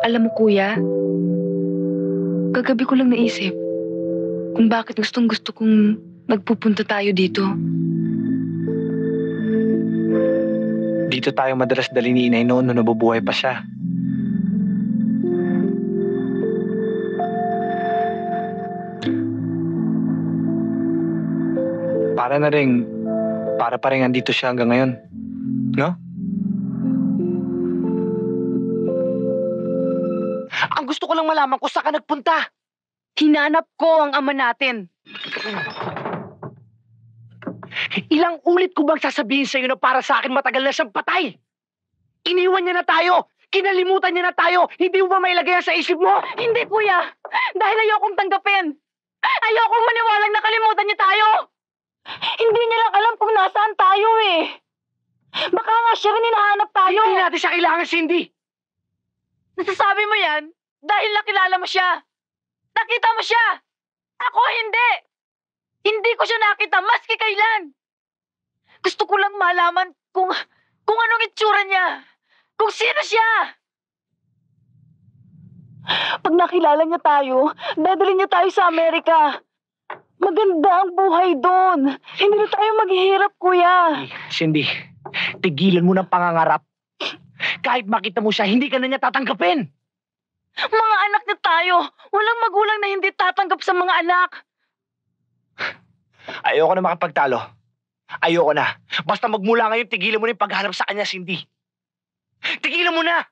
Alam mo kuya, kagabi ko lang naisip kung bakit gustong-gusto kong magpupunta tayo dito. Dito tayo madalas dali ni inay noon nung nabubuhay pa siya. Para na rin, para pa rin andito siya hanggang ngayon. No? Ang gusto ko lang malaman kung saan ka nagpunta. Hinanap ko ang ama natin. Ilang ulit ko bang sasabihin sa'yo na para sa akin matagal na siyang patay? Iniwan niya na tayo! Kinalimutan niya na tayo! Hindi mo ba mailagay yan sa isip mo? Hindi kuya, dahil ayokong tanggapin. Ayokong maniwalang nakalimutan niya tayo. Hindi niya lang alam kung nasaan tayo eh. Baka nga siya rin hinahanap tayo. Hindi natin siya kailangan, Cindy! Nasasabi mo yan dahil nakilala mo siya. Nakita mo siya. Ako hindi. Hindi ko siya nakita maski kailan. Gusto ko lang malaman kung anong itsura niya. Kung sino siya. Pag nakilala niya tayo, dadalhin niya tayo sa Amerika. Maganda ang buhay doon. Hindi na tayo maghihirap, kuya. Cindy, tigilan mo ng pangangarap. Kahit makita mo siya, hindi ka na niya tatanggapin. Mga anak na tayo. Walang magulang na hindi tatanggap sa mga anak. Ayoko na makapagtalo. Ayoko na. Basta magmula ngayon, tigilan mo na yung pagharap sa kanya, Cindy. Tigilan mo na!